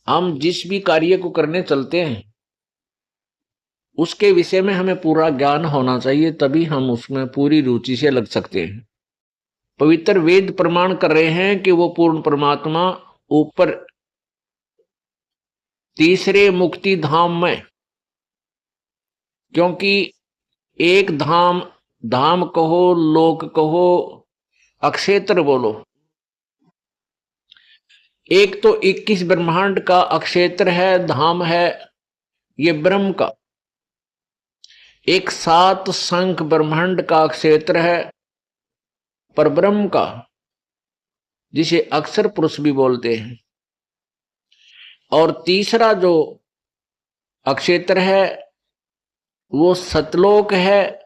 हम जिस भी कार्य को करने चलते हैं उसके विषय में हमें पूरा ज्ञान होना चाहिए, तभी हम उसमें पूरी रुचि से लग सकते हैं। पवित्र वेद प्रमाण कर रहे हैं कि वो पूर्ण परमात्मा ऊपर तीसरे मुक्ति धाम में, क्योंकि एक धाम, धाम कहो, लोक कहो, अक्षेत्र बोलो, एक तो 21 ब्रह्मांड का अक्षेत्र है, धाम है ये ब्रह्म का। एक 7 संख ब्रह्मांड का क्षेत्र है परब्रह्म का, जिसे अक्षर पुरुष भी बोलते हैं। और तीसरा जो अक्षेत्र है वो सतलोक है,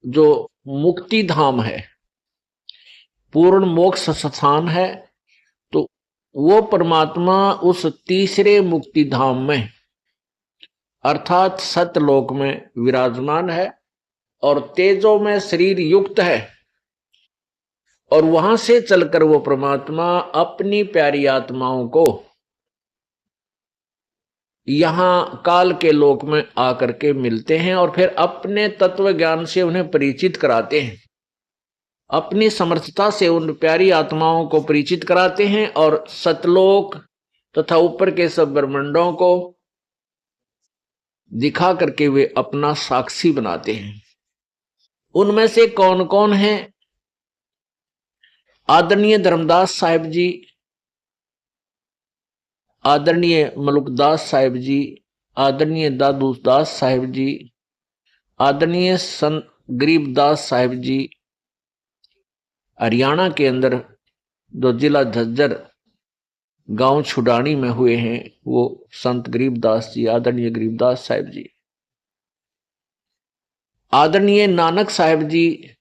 जो मुक्ति धाम है, पूर्ण मोक्ष स्थान है। तो वो परमात्मा उस तीसरे मुक्ति धाम में अर्थात सतलोक में विराजमान है और तेजो में शरीर युक्त है। और वहां से चलकर वो परमात्मा अपनी प्यारी आत्माओं को यहां काल के लोक में आकर के मिलते हैं और फिर अपने तत्व ज्ञान से उन्हें परिचित कराते हैं, अपनी समर्थता से उन प्यारी आत्माओं को परिचित कराते हैं और सतलोक तथा ऊपर के सब ब्रह्मांडों को दिखा करके वे अपना साक्षी बनाते हैं। उनमें से कौन कौन है? आदरणीय धर्मदास साहिब जी, आदरणीय मलुकदास साहिब जी, आदरणीय दादू दास साहिब जी, आदरणीय संत गरीबदास साहिब जी, हरियाणा के अंदर जो जिला झज्जर गांव छुडानी में हुए हैं वो संत गरीबदास जी, आदरणीय गरीबदास साहिब जी, आदरणीय नानक साहिब जी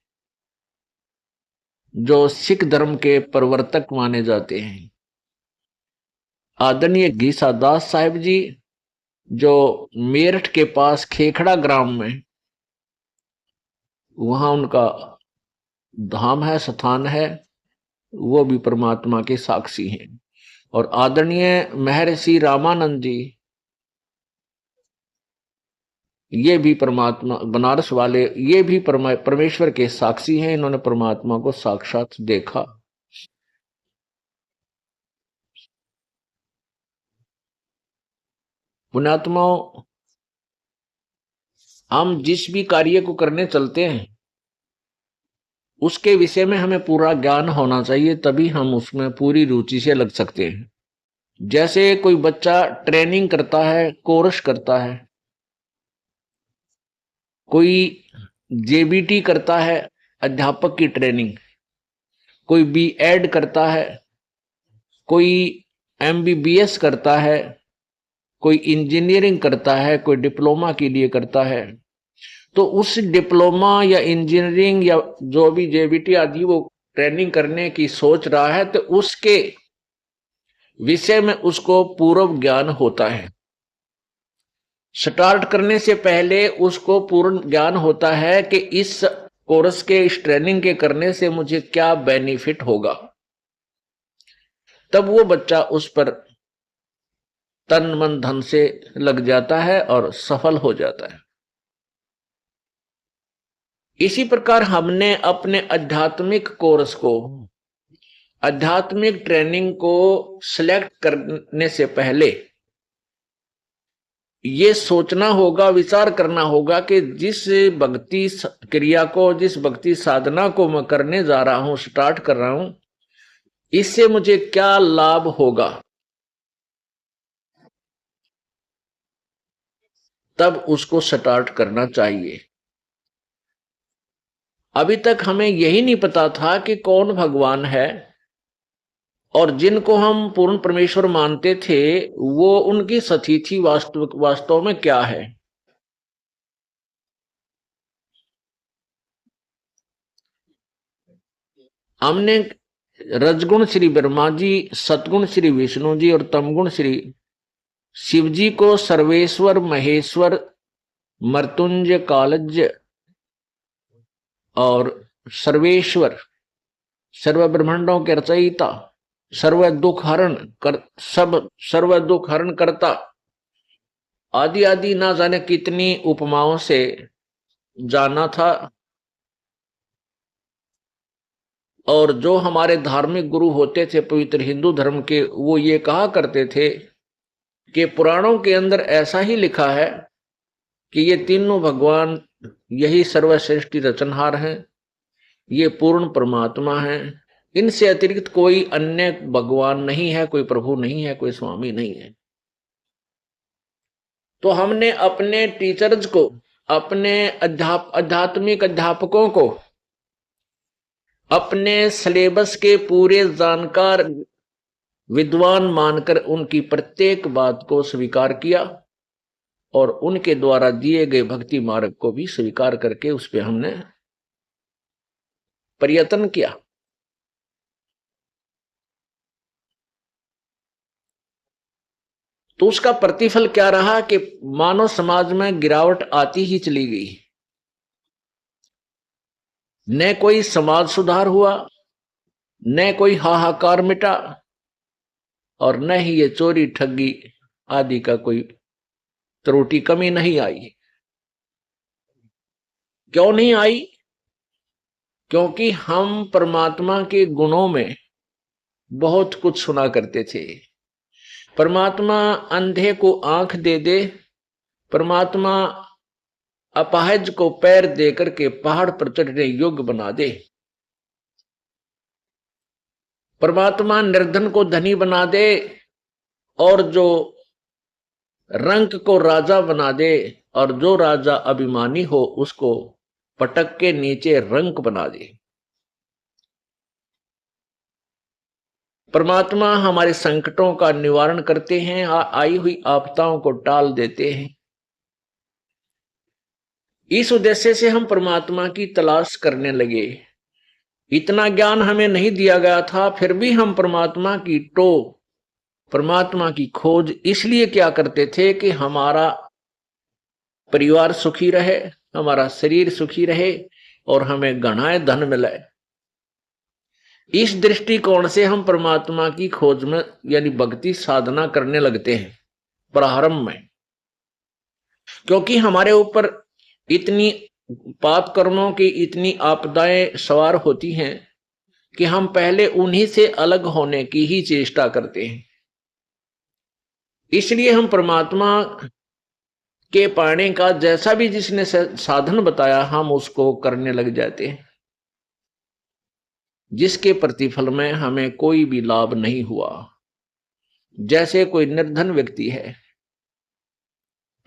जो सिख धर्म के प्रवर्तक माने जाते हैं, आदरणीय गीसा दास साहिब जी जो मेरठ के पास खेखड़ा ग्राम में वहां उनका धाम है, स्थान है, वो भी परमात्मा के साक्षी हैं। और आदरणीय महर्षि रामानंद जी, ये भी परमात्मा, बनारस वाले, ये भी परमेश्वर के साक्षी हैं। इन्होंने परमात्मा को साक्षात देखा। पुण्यात्माओं, हम जिस भी कार्य को करने चलते हैं उसके विषय में हमें पूरा ज्ञान होना चाहिए, तभी हम उसमें पूरी रुचि से लग सकते हैं। जैसे कोई बच्चा ट्रेनिंग करता है, कोर्स करता है, कोई जेबीटी करता है, अध्यापक की ट्रेनिंग, कोई बीएड करता है, कोई एमबीबीएस करता है, कोई इंजीनियरिंग करता है, कोई डिप्लोमा के लिए करता है। तो उस डिप्लोमा या इंजीनियरिंग या जो भी जेबीटी आदि वो ट्रेनिंग करने की सोच रहा है, तो उसके विषय में उसको पूर्व ज्ञान होता है। स्टार्ट करने से पहले उसको पूर्ण ज्ञान होता है कि इस कोर्स के, इस ट्रेनिंग के करने से मुझे क्या बेनिफिट होगा। तब वो बच्चा उस पर तन मन धन से लग जाता है और सफल हो जाता है। इसी प्रकार हमने अपने आध्यात्मिक कोर्स को, आध्यात्मिक ट्रेनिंग को सिलेक्ट करने से पहले ये सोचना होगा, विचार करना होगा कि जिस भक्ति क्रिया को, जिस भक्ति साधना को मैं करने जा रहा हूं, स्टार्ट कर रहा हूं, इससे मुझे क्या लाभ होगा। तब उसको स्टार्ट करना चाहिए। अभी तक हमें यही नहीं पता था कि कौन भगवान है, और जिनको हम पूर्ण परमेश्वर मानते थे वो उनकी स्थिति वास्तव में क्या है। हमने रजगुण श्री ब्रह्मा जी, सतगुण श्री विष्णु जी और तमगुण श्री शिव जी को सर्वेश्वर, महेश्वर, मर्तुंजय, कालज्य और सर्वेश्वर, सर्व ब्रह्मांडों के रचयिता, सर्व दुख हरण कर, सब सर्व दुख हरण करता, आदि आदि ना जाने कितनी उपमाओं से जाना था। और जो हमारे धार्मिक गुरु होते थे पवित्र हिंदू धर्म के, वो ये कहा करते थे कि पुराणों के अंदर ऐसा ही लिखा है कि ये तीनों भगवान यही सर्वश्रेष्ठ रचनहार हैं, ये पूर्ण परमात्मा हैं, इनसे अतिरिक्त कोई अन्य भगवान नहीं है, कोई प्रभु नहीं है, कोई स्वामी नहीं है। तो हमने अपने टीचर्स को, अपने आध्यात्मिक अध्यापकों को अपने सिलेबस के पूरे जानकार विद्वान मानकर उनकी प्रत्येक बात को स्वीकार किया और उनके द्वारा दिए गए भक्ति मार्ग को भी स्वीकार करके उस पर हमने प्रयत्न किया। तो उसका प्रतिफल क्या रहा कि मानव समाज में गिरावट आती ही चली गई। न कोई समाज सुधार हुआ, न कोई हाहाकार मिटा, और न ही ये चोरी ठगी आदि का कोई त्रुटि कमी नहीं आई। क्यों नहीं आई? क्योंकि हम परमात्मा के गुणों में बहुत कुछ सुना करते थे। परमात्मा अंधे को आंख दे दे, परमात्मा अपाहिज को पैर दे करके पहाड़ पर चढ़ने योग्य बना दे, परमात्मा निर्धन को धनी बना दे, और जो रंक को राजा बना दे, और जो राजा अभिमानी हो उसको पटक के नीचे रंक बना दे। परमात्मा हमारे संकटों का निवारण करते हैं, आई हुई आपदाओं को टाल देते हैं। इस उद्देश्य से हम परमात्मा की तलाश करने लगे। इतना ज्ञान हमें नहीं दिया गया था, फिर भी हम परमात्मा की परमात्मा की खोज इसलिए क्या करते थे कि हमारा परिवार सुखी रहे, हमारा शरीर सुखी रहे और हमें घना धन मिले। इस दृष्टिकोण से हम परमात्मा की खोज में यानी भक्ति साधना करने लगते हैं प्रारंभ में, क्योंकि हमारे ऊपर इतनी पाप कर्मों की इतनी आपदाएं सवार होती हैं कि हम पहले उन्हीं से अलग होने की ही चेष्टा करते हैं। इसलिए हम परमात्मा के पाने का जैसा भी जिसने साधन बताया हम उसको करने लग जाते हैं, जिसके प्रतिफल में हमें कोई भी लाभ नहीं हुआ। जैसे कोई निर्धन व्यक्ति है,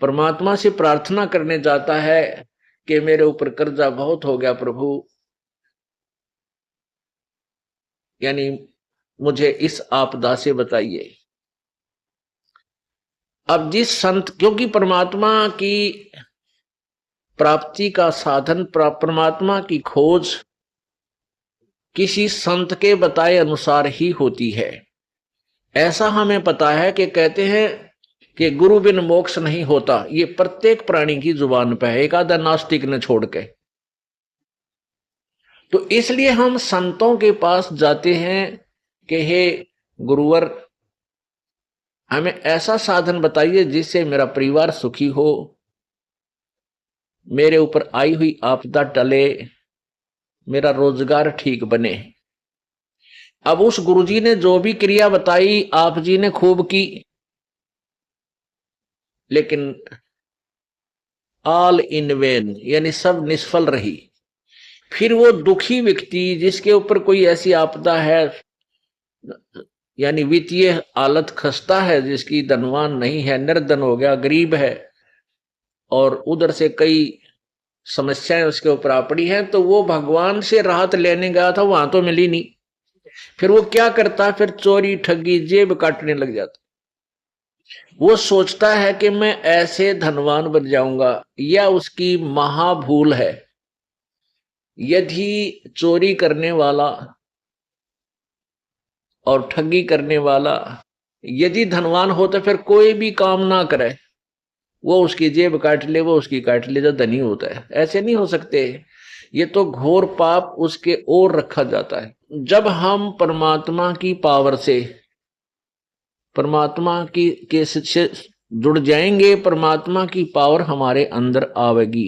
परमात्मा से प्रार्थना करने जाता है कि मेरे ऊपर कर्जा बहुत हो गया प्रभु, यानी मुझे इस आपदा से बताइए। अब जिस संत, क्योंकि परमात्मा की प्राप्ति का साधन, परमात्मा की खोज किसी संत के बताए अनुसार ही होती है। ऐसा हमें पता है कि कहते हैं कि गुरु बिन मोक्ष नहीं होता, ये प्रत्येक प्राणी की जुबान पे है, एक आधा नास्तिक ने छोड़ के। तो इसलिए हम संतों के पास जाते हैं कि हे गुरुवर, हमें ऐसा साधन बताइए जिससे मेरा परिवार सुखी हो, मेरे ऊपर आई हुई आपदा टले, मेरा रोजगार ठीक बने। अब उस गुरुजी ने जो भी क्रिया बताई आप जी ने खूब की, लेकिन ऑल इन वेन, यानी सब निष्फल रही। फिर वो दुखी व्यक्ति जिसके ऊपर कोई ऐसी आपदा है, यानी वित्तीय हालत खस्ता है, जिसकी धनवान नहीं है, निर्धन हो गया, गरीब है, और उधर से कई समस्याएं उसके ऊपर आ पड़ी हैं, तो वो भगवान से राहत लेने गया था, वहां तो मिली नहीं। फिर वो क्या करता, फिर चोरी ठगी जेब काटने लग जाता। वो सोचता है कि मैं ऐसे धनवान बन जाऊंगा, या उसकी महाभूल है। यदि चोरी करने वाला और ठगी करने वाला यदि धनवान हो तो फिर कोई भी काम ना करे, वो उसकी जेब काट ले, वो उसकी काट ले जो धनी होता है। ऐसे नहीं हो सकते। ये तो घोर पाप उसके ओर रखा जाता है। जब हम परमात्मा की पावर से, परमात्मा की के से जुड़ जाएंगे, परमात्मा की पावर हमारे अंदर आवेगी,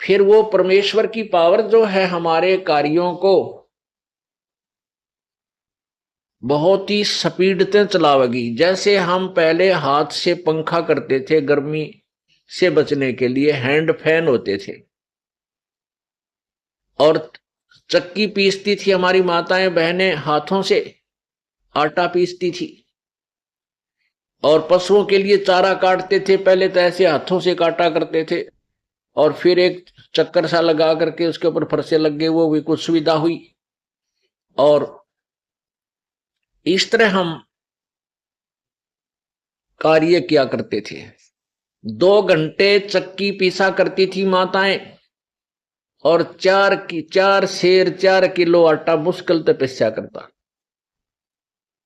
फिर वो परमेश्वर की पावर जो है हमारे कार्यों को बहुत ही स्पीड से चलावेगी। जैसे हम पहले हाथ से पंखा करते थे, गर्मी से बचने के लिए हैंड फैन होते थे, और चक्की पीसती थी हमारी माताएं बहनें, हाथों से आटा पीसती थी। और पशुओं के लिए चारा काटते थे, पहले तो ऐसे हाथों से काटा करते थे, और फिर एक चक्कर सा लगा करके उसके ऊपर फरसे लग गए, वो भी कुछ सुविधा हुई। और इस तरह हम कार्य किया करते थे। 2 घंटे चक्की पीसा करती थी माताएं, और 4 किलो आटा मुश्किल से पिसा करता।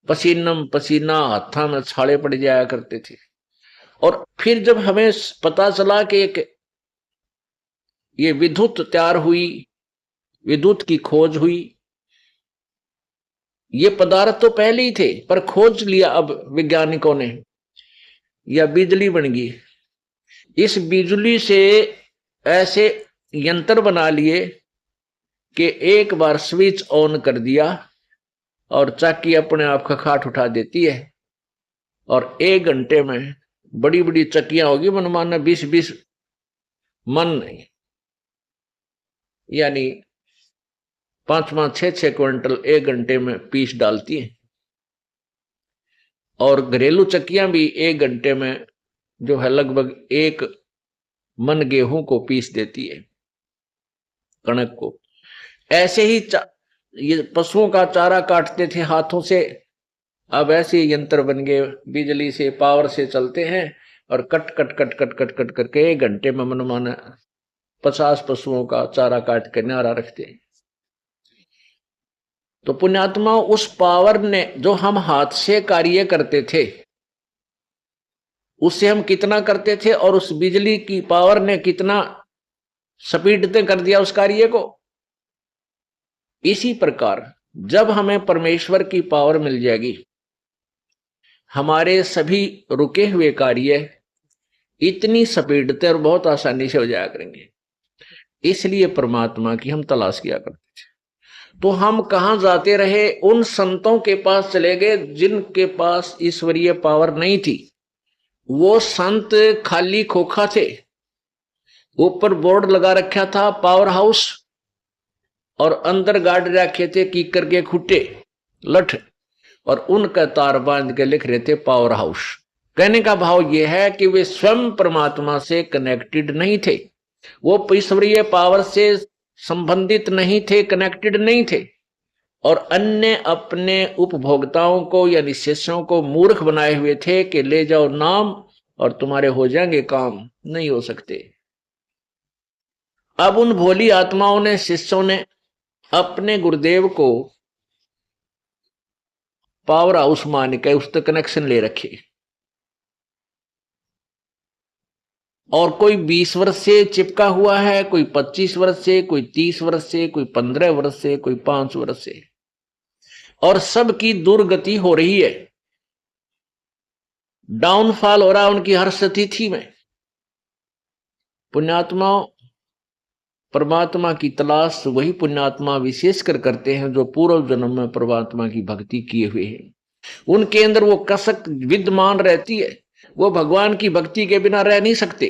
पसीनम पसीना, हाथा में छाले पड़ जाया करते थे। और फिर जब हमें पता चला कि ये विद्युत तैयार हुई, विद्युत की खोज हुई, ये पदार्थ तो पहले ही थे पर खोज लिया अब वैज्ञानिकों ने, या बिजली बन गई। इस बिजली से ऐसे यंत्र बना लिए कि एक बार स्विच ऑन कर दिया और चक्की अपने आप खखाट उठा देती है, और 1 घंटे में बड़ी बड़ी चक्कियां होगी मनमाना 20-20 मन, यानी 5-5, 6-6 क्विंटल 1 घंटे में पीस डालती है। और घरेलू चक्कियां भी 1 घंटे में जो है लगभग 1 मन गेहूं को पीस देती है, कणक को। ऐसे ही ये पशुओं का चारा काटते थे हाथों से, अब ऐसे यंत्र बन गए, बिजली से पावर से चलते हैं, और cut cut cut cut cut cut करके 1 घंटे में मनमाना 50 पशुओं का चारा काट कर न्यारा रखते हैं। तो पुण्यात्मा, उस पावर ने, जो हम हाथ से कार्य करते थे उससे हम कितना करते थे, और उस बिजली की पावर ने कितना स्पीड से कर दिया उस कार्य को। इसी प्रकार जब हमें परमेश्वर की पावर मिल जाएगी, हमारे सभी रुके हुए कार्य इतनी स्पीड से और बहुत आसानी से हो जाया करेंगे। इसलिए परमात्मा की हम तलाश किया करते थे। तो हम कहां जाते रहे? उन संतों के पास चले गए जिनके पास ईश्वरीय पावर नहीं थी। वो संत खाली खोखा थे, ऊपर बोर्ड लगा रखा था पावर हाउस, और अंदर गाड़ रखे थे कीकर के खुट्टे लठ, और उनका तार बांध के लिख रहे थे पावर हाउस। कहने का भाव यह है कि वे स्वयं परमात्मा से कनेक्टेड नहीं थे, वो ईश्वरीय पावर से संबंधित नहीं थे, कनेक्टेड नहीं थे, और अन्य अपने उपभोक्ताओं को यानी शिष्यों को मूर्ख बनाए हुए थे कि ले जाओ नाम और तुम्हारे हो जाएंगे काम। नहीं हो सकते। अब उन भोली आत्माओं ने, शिष्यों ने अपने गुरुदेव को पावर हाउस मान के उससे कनेक्शन ले रखे, और कोई 20 वर्ष से चिपका हुआ है, कोई 25 वर्ष से, कोई 30 वर्ष से, कोई 15 वर्ष से, कोई 5 वर्ष से, और सबकी दुर्गति हो रही है, डाउनफॉल हो रहा है उनकी हर स्थिति में। पुण्यात्माओं, परमात्मा की तलाश वही पुण्यात्मा विशेषकर करते हैं जो पूर्व जन्म में परमात्मा की भक्ति किए हुए हैं। उनके अंदर वो कसक विद्यमान रहती है, वो भगवान की भक्ति के बिना रह नहीं सकते।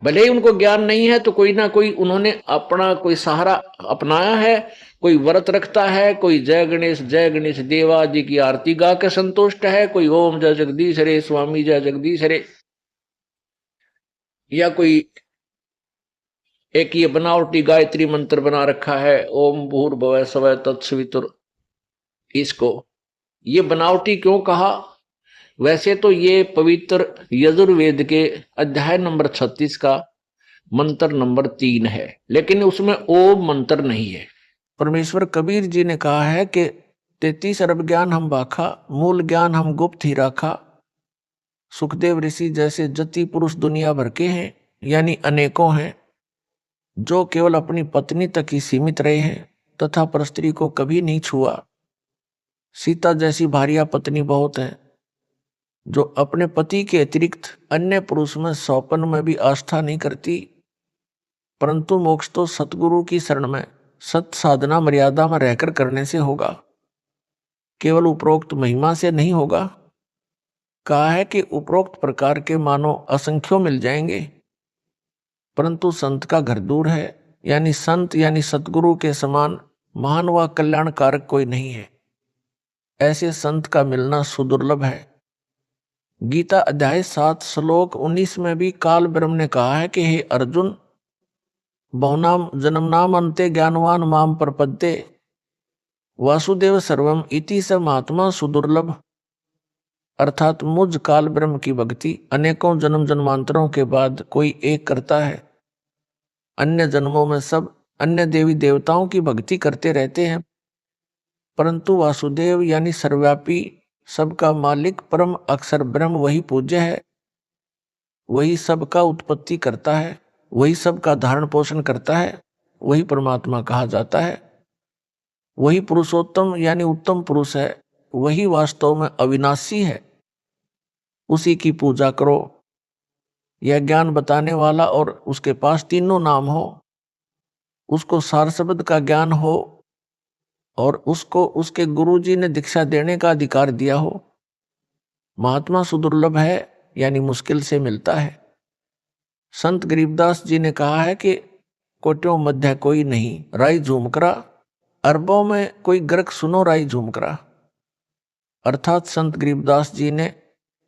भले ही उनको ज्ञान नहीं है तो कोई ना कोई उन्होंने अपना कोई सहारा अपनाया है, कोई व्रत रखता है, कोई जय गणेश देवा जी की आरती गा के संतुष्ट है, कोई ओम जय जगदीश हरे स्वामी जय जगदीश हरे, या कोई एक ये बनावटी गायत्री मंत्र बना रखा है ओम भूर्भुवः स्वः तत्सवितुर। इसको ये बनावटी क्यों कहा? वैसे तो ये पवित्र यजुर्वेद के अध्याय नंबर 36 का मंत्र नंबर 3 है, लेकिन उसमें ओम मंत्र नहीं है। परमेश्वर कबीर जी ने कहा है कि 33 अरब ज्ञान हम बाखा, मूल ज्ञान हम गुप्त ही राखा। सुखदेव ऋषि जैसे जति पुरुष दुनिया भर के हैं, यानी अनेकों हैं, जो केवल अपनी पत्नी तक ही सीमित रहे हैं तथा परस्त्री को कभी नहीं छुआ। सीता जैसी भार्या पत्नी बहुत है, जो अपने पति के अतिरिक्त अन्य पुरुष में सौपन में भी आस्था नहीं करती, परंतु मोक्ष तो सतगुरु की शरण में सत साधना मर्यादा में रहकर करने से होगा, केवल उपरोक्त महिमा से नहीं होगा। कहा है कि उपरोक्त प्रकार के मानो असंख्यों मिल जाएंगे, परंतु संत का घर दूर है, यानी संत यानी सतगुरु के समान महान व कल्याणकारक कोई नहीं है। ऐसे संत का मिलना सुदुर्लभ है। गीता अध्याय 7 श्लोक 19 में भी काल ब्रह्म ने कहा है कि हे अर्जुन, बहुनाम जन्मनाम अन्ते ज्ञानवान माम प्रपद्ये वासुदेव सर्वम इति स महात्मा सुदुर्लभ। अर्थात मुझ काल ब्रह्म की भक्ति अनेकों जन्म जन्मांतरों के बाद कोई एक करता है। अन्य जन्मों में सब अन्य देवी देवताओं की भक्ति करते रहते हैं, परंतु वासुदेव यानी सर्वव्यापी सबका मालिक परम अक्षर ब्रह्म वही पूज्य है, वही सबका उत्पत्ति करता है, वही सबका धारण पोषण करता है, वही परमात्मा कहा जाता है। वही पुरुषोत्तम यानी उत्तम पुरुष है, वही वास्तव में अविनाशी है। उसी की पूजा करो। यह ज्ञान बताने वाला और उसके पास तीनों नाम हो, उसको सार शब्द का ज्ञान हो और उसको उसके गुरुजी ने दीक्षा देने का अधिकार दिया हो। महात्मा सुदुर्लभ है, यानी मुश्किल से मिलता है। संत गरीबदास जी ने कहा है कि कोटियों मध्य कोई नहीं राई झूमकरा, अरबों में कोई गर्क सुनो राई झूमकरा। अर्थात संत गरीबदास जी ने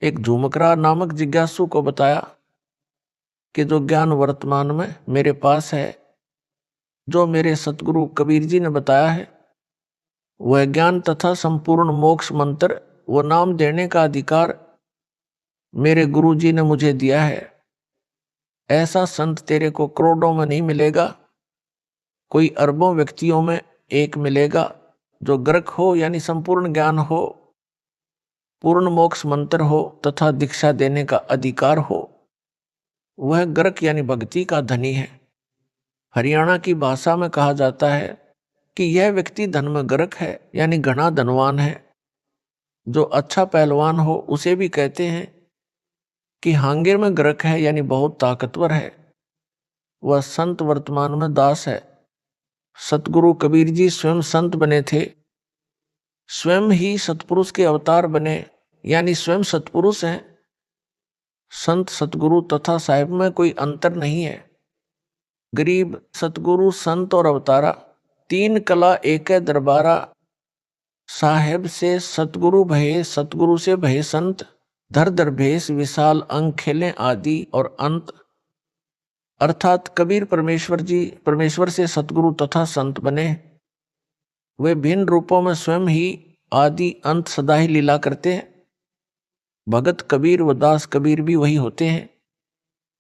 एक झूमकरा नामक जिज्ञासु को बताया कि जो ज्ञान वर्तमान में मेरे पास है, जो मेरे सतगुरु कबीर जी ने बताया है, वह ज्ञान तथा संपूर्ण मोक्ष मंत्र व नाम देने का अधिकार मेरे गुरु जी ने मुझे दिया है। ऐसा संत तेरे को करोड़ों में नहीं मिलेगा, कोई अरबों व्यक्तियों में एक मिलेगा, जो गर्क हो यानी संपूर्ण ज्ञान हो, पूर्ण मोक्ष मंत्र हो तथा दीक्षा देने का अधिकार हो। वह गर्क यानी भक्ति का धनी है। हरियाणा की भाषा में कहा जाता है कि यह व्यक्ति धन में गर्क है, यानी घना धनवान है। जो अच्छा पहलवान हो उसे भी कहते हैं कि हांगिर में गर्क है, यानी बहुत ताकतवर है। वह संत वर्तमान में दास है। सतगुरु कबीर जी स्वयं संत बने थे, स्वयं ही सतपुरुष के अवतार बने, यानी स्वयं सतपुरुष हैं। संत सतगुरु तथा साहिब में कोई अंतर नहीं है। गरीब सतगुरु संत और अवतारा तीन कला एक दरबारा। साहेब से सतगुरु भये, सतगुरु से भये संत, धर दरभेश विशाल अंग खेलें आदि और अंत। अर्थात कबीर परमेश्वर से सतगुरु तथा संत बने। वे भिन्न रूपों में स्वयं ही आदि अंत सदा ही लीला करते हैं। भगत कबीर व दास कबीर भी वही होते हैं,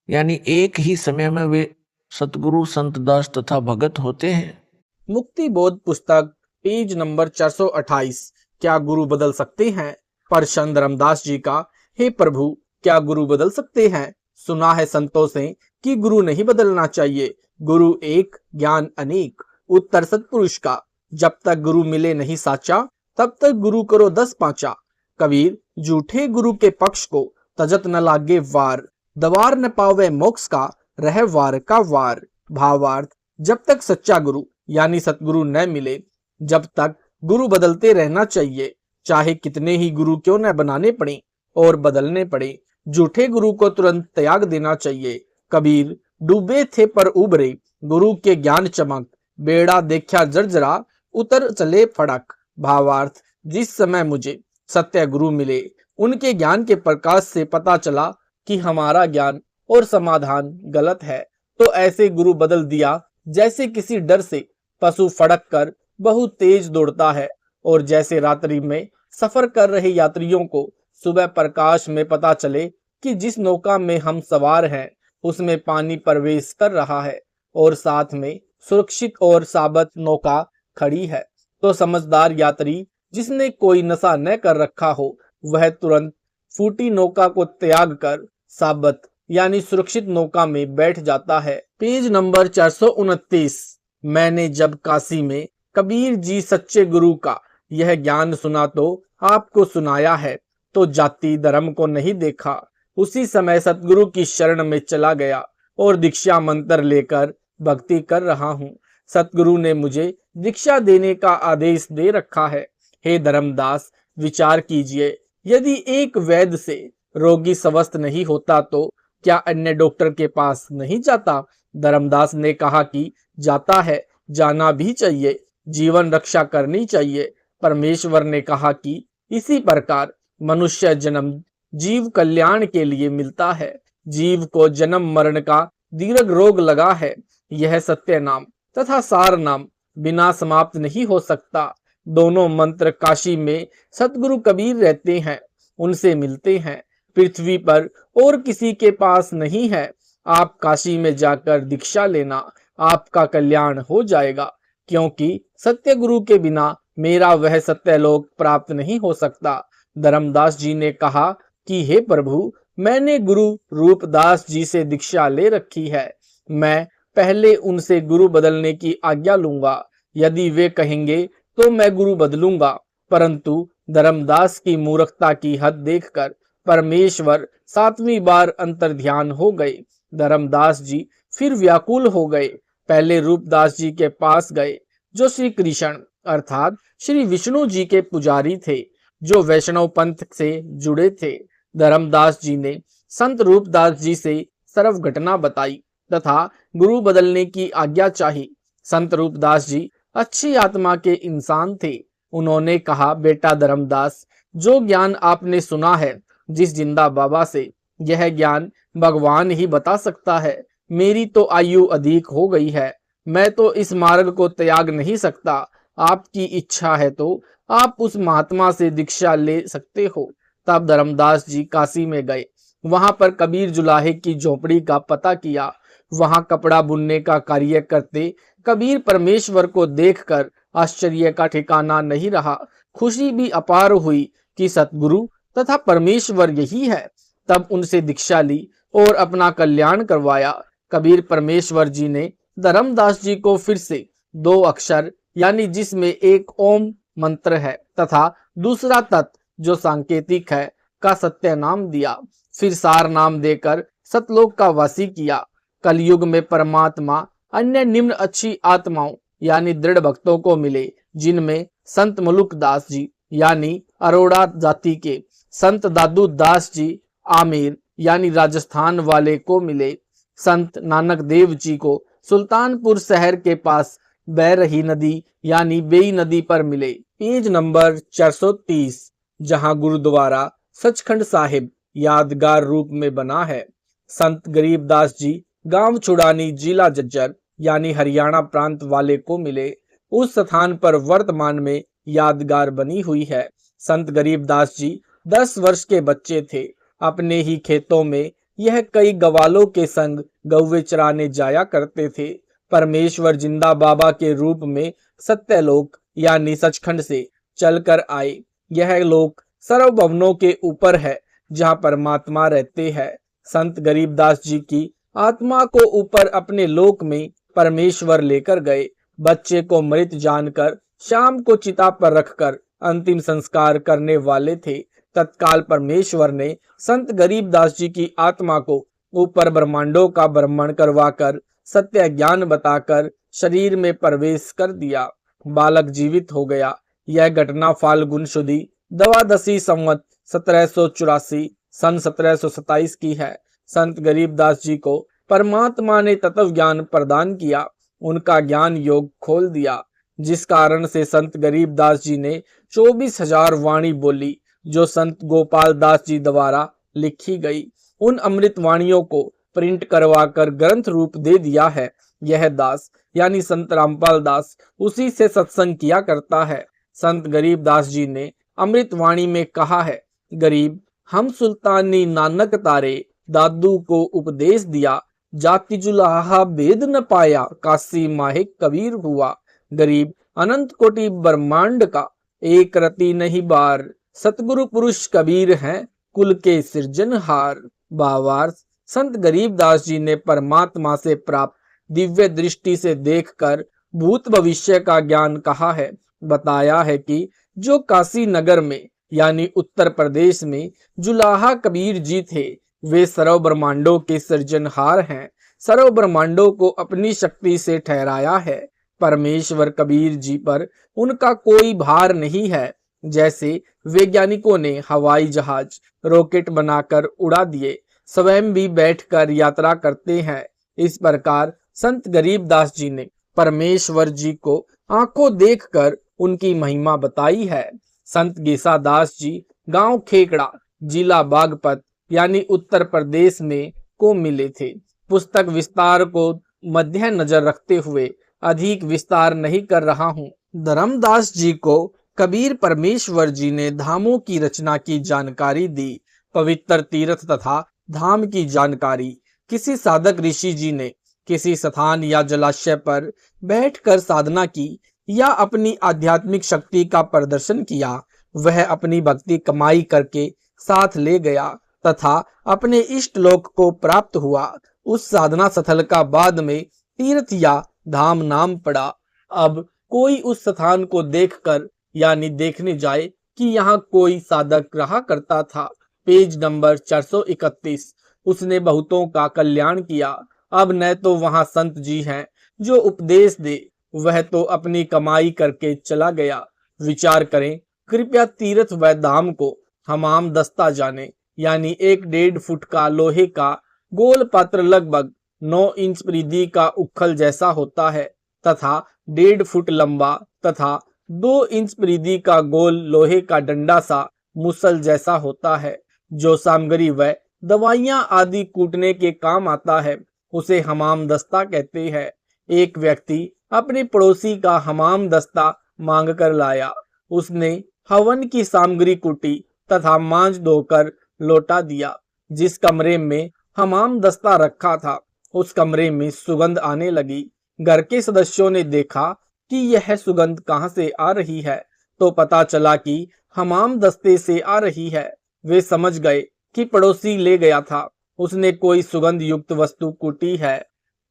यानी एक ही समय में वे सतगुरु संत दास तथा भगत होते हैं। मुक्ति बोध पुस्तक पेज नंबर 428। क्या गुरु बदल सकते हैं? परशंद रामदास जी का, हे प्रभु, क्या गुरु बदल सकते हैं? सुना है संतों से कि गुरु नहीं बदलना चाहिए, गुरु एक ज्ञान अनेक। उत्तर सतपुरुष का, जब तक गुरु मिले नहीं साचा, तब तक गुरु करो 10 पांचा। कबीर, झूठे गुरु के पक्ष को तजत न लागे वार, दवार न पावे मोक्ष का, रह वार का वार। भावार्थ, जब तक सच्चा गुरु यानी सतगुरु न मिले, जब तक गुरु बदलते रहना चाहिए, चाहे कितने ही गुरु क्यों न बनाने पड़े और बदलने पड़े। झूठे गुरु को तुरंत त्याग देना चाहिए। कबीर, डूबे थे पर उबरे, गुरु के ज्ञान चमक, बेड़ा देखा जर्जरा, उतर चले फड़क। भावार्थ, जिस समय मुझे सत्य गुरु मिले, उनके ज्ञान के प्रकाश से पता चला कि हमारा ज्ञान और समाधान गलत है, तो ऐसे गुरु बदल दिया जैसे किसी डर से पशु फड़क कर बहुत तेज दौड़ता है, और जैसे रात्रि में सफर कर रहे यात्रियों को सुबह प्रकाश में पता चले कि जिस नौका में हम सवार हैं उसमें पानी प्रवेश कर रहा है और साथ में सुरक्षित और साबत नौका खड़ी है, तो समझदार यात्री जिसने कोई नशा न कर रखा हो, वह तुरंत फूटी नौका को त्याग कर साबत यानी सुरक्षित नौका में बैठ जाता है। Page number 429। मैंने जब काशी में कबीर जी सच्चे गुरु का यह ज्ञान सुना तो आपको सुनाया है, तो जाति धर्म को नहीं देखा। उसी समय सतगुरु की शरण में चला गया और दीक्षा मंत्र लेकर भक्ति कर रहा हूँ। सतगुरु ने मुझे दीक्षा देने का आदेश दे रखा है। हे धर्मदास, विचार कीजिए, यदि एक वैद्य से रोगी स्वस्थ नहीं होता तो क्या अन्य डॉक्टर के पास नहीं जाता? धर्मदास ने कहा कि जाता है, जाना भी चाहिए, जीवन रक्षा करनी चाहिए। परमेश्वर ने कहा कि इसी प्रकार मनुष्य जन्म जीव कल्याण के लिए मिलता है। जीव को जन्म मरण का दीर्घ रोग लगा है। यह सत्य नाम तथा सार नाम बिना समाप्त नहीं हो सकता। दोनों मंत्र काशी में सतगुरु कबीर रहते हैं, उनसे मिलते हैं। पृथ्वी पर और किसी के पास नहीं है। आप काशी में जाकर दीक्षा लेना, आपका कल्याण हो जाएगा, क्योंकि सत्य गुरु के बिना मेरा वह सत्य लोक प्राप्त नहीं हो सकता। धर्मदास जी ने कहा कि हे प्रभु, मैंने गुरु रूपदास जी से दीक्षा ले रखी है। मैं पहले उनसे गुरु बदलने की आज्ञा लूंगा। यदि वे कहेंगे तो मैं गुरु बदलूंगा। परंतु धर्मदास की मूर्खता की हद देखकर परमेश्वर 7वीं बार अंतर्ध्यान हो गए। धर्मदास जी फिर व्याकुल हो गए। पहले रूपदास जी के पास गए, जो श्री कृष्ण अर्थात श्री विष्णु जी के पुजारी थे, जो वैष्णव पंथ से जुड़े थे। धर्मदास जी ने संत रूपदास जी से सर्व घटना बताई तथा गुरु बदलने की आज्ञा चाही। संत रूपदास जी अच्छी आत्मा के इंसान थे। उन्होंने कहा, बेटा धर्मदास, जो ज्ञान आपने सुना है जिस जिंदा बाबा से, यह ज्ञान भगवान ही बता सकता है। मेरी तो आयु अधिक हो गई है, मैं तो इस मार्ग को त्याग नहीं सकता। आपकी इच्छा है तो आप उस महात्मा से दीक्षा ले सकते हो। तब धर्मदास जी काशी में गए। वहां पर कबीर जुलाहे की झोपड़ी का पता किया। वहां कपड़ा बुनने का कार्य करते कबीर परमेश्वर को देखकर आश्चर्य का ठिकाना नहीं रहा। खुशी भी अपार हुई कि सतगुरु तथा परमेश्वर यही है। तब उनसे दीक्षा ली और अपना कल्याण करवाया। कबीर परमेश्वर जी ने धर्मदास जी को फिर से 2 अक्षर, यानी जिसमें एक ओम मंत्र है तथा दूसरा तत् जो सांकेतिक है, का सत्य नाम दिया। फिर सार नाम देकर सतलोक का वासी किया। कलयुग में परमात्मा अन्य निम्न अच्छी आत्माओं यानी दृढ़ भक्तों को मिले, जिनमें संत मुलुक दास जी यानी अरोड़ा जाति के, संत दादू दास जी आमेर यानी राजस्थान वाले को मिले, संत नानक देव जी को सुल्तानपुर शहर के पास बह रही नदी यानी बेई नदी पर मिले। पेज नंबर 430, जहां गुरुद्वारा सचखंड साहिब यादगार रूप में बना है। संत गरीबदास जी गांव छुड़ानी जिला जज्जर यानी हरियाणा प्रांत वाले को मिले। उस स्थान पर वर्तमान में यादगार बनी हुई है। संत गरीबदास जी 10 वर्ष के बच्चे थे। अपने ही खेतों में यह कई गवालों के संग गौवे चराने जाया करते थे। परमेश्वर जिंदा बाबा के रूप में सत्यलोक यानी सचखंड से चलकर आए। यह लोक सर्व भवनों के ऊपर है, जहां परमात्मा रहते हैं। संत गरीबदास जी की आत्मा को ऊपर अपने लोक में परमेश्वर लेकर गए। बच्चे को मृत जानकर शाम को चिता पर रखकर अंतिम संस्कार करने वाले थे। तत्काल परमेश्वर ने संत गरीबदास जी की आत्मा को ऊपर ब्रह्मांडों का भ्रमण करवाकर सत्य ज्ञान बताकर शरीर में प्रवेश कर दिया। बालक जीवित हो गया। यह घटना फाल्गुन शुदी 12 संवत 1784 सन 1727 की है। संत गरीबदास जी को परमात्मा ने तत्व ज्ञान प्रदान किया, उनका ज्ञान योग खोल दिया, जिस कारण से संत गरीबदास जी ने 24,000 वाणी बोली, जो संत गोपाल दास जी द्वारा लिखी गई। उन अमृत वाणियों को प्रिंट करवाकर ग्रंथ रूप दे दिया है। यह दास यानी संत रामपाल दास उसी से सत्संग किया करता है। संत गरीबदास जी ने अमृत वाणी में कहा है, गरीब हम सुल्तानी नानक तारे, दादू को उपदेश दिया, जाति जुलाहा भेद न पाया, काशी माहे कबीर हुआ। गरीब अनंत कोटि ब्रह्मांड का, एक रति नहीं बार, सतगुरु पुरुष कबीर हैं, कुल के सृजनहार। भावार्थ, संत गरीबदास जी ने परमात्मा से प्राप्त दिव्य दृष्टि से देखकर भूत भविष्य का ज्ञान कहा है। बताया है कि जो काशी नगर में यानी उत्तर प्रदेश में जुलाहा कबीर जी थे, वे सर्व ब्रह्मांडों के सृजनहार हैं। सर्व ब्रह्मांडों को अपनी शक्ति से ठहराया है। परमेश्वर कबीर जी पर उनका कोई भार नहीं है। जैसे वैज्ञानिकों ने हवाई जहाज, रॉकेट बनाकर उड़ा दिए, स्वयं भी बैठकर यात्रा करते हैं, इस प्रकार संत गरीबदास जी ने परमेश्वर जी को आंखों देखकर उनकी महिमा बताई है। संत गीसादास जी गांव खेकड़ा, जिला बागपत यानी उत्तर प्रदेश में को मिले थे। पुस्तक विस्तार को मध्य नजर रखते हुए अधिक विस्तार नहीं कर रहा हूँ। धर्मदास जी को कबीर परमेश्वर जी ने धामों की रचना की जानकारी दी। पवित्र तीर्थ तथा धाम की जानकारी किसी साधक ऋषि जी ने किसी स्थान या जलाशय पर बैठकर साधना की या अपनी आध्यात्मिक शक्ति का प्रदर्शन किया, वह अपनी भक्ति कमाई करके साथ ले गया तथा अपने इष्ट लोक को प्राप्त हुआ। उस साधना स्थल का बाद में तीर्थ या धाम नाम पड़ा। अब कोई उस स्थान को देखकर यानी देखने जाए कि यहाँ कोई साधक रहा करता था। Page number 431। उसने बहुतों का कल्याण किया। अब न तो वहां संत जी हैं जो उपदेश दे, वह तो अपनी कमाई करके चला गया। विचार करें, कृपया तीर्थ व धाम को हमाम दस्ता जाने, यानी 1.5 फुट का लोहे का गोल पात्र लगभग 9 इंच परिधि का उखल जैसा होता है तथा 1.5 फुट लंबा तथा 2 इंच परिधि का गोल लोहे का डंडा सा मुसल जैसा होता है, जो सामग्री व दवाइयां आदि कूटने के काम आता है, उसे हमाम दस्ता कहते हैं। एक व्यक्ति अपने पड़ोसी का हमाम दस्ता मांग कर लाया। उसने हवन की सामग्री कूटी तथा मांज धोकर लौटा दिया। जिस कमरे में हमाम दस्ता रखा था, उस कमरे में सुगंध आने लगी। घर के सदस्यों ने देखा कि यह सुगंध कहां से आ रही है, तो पता चला कि हमाम दस्ते से आ रही है। वे समझ गए कि पड़ोसी ले गया था, उसने कोई सुगंध युक्त वस्तु कूटी है।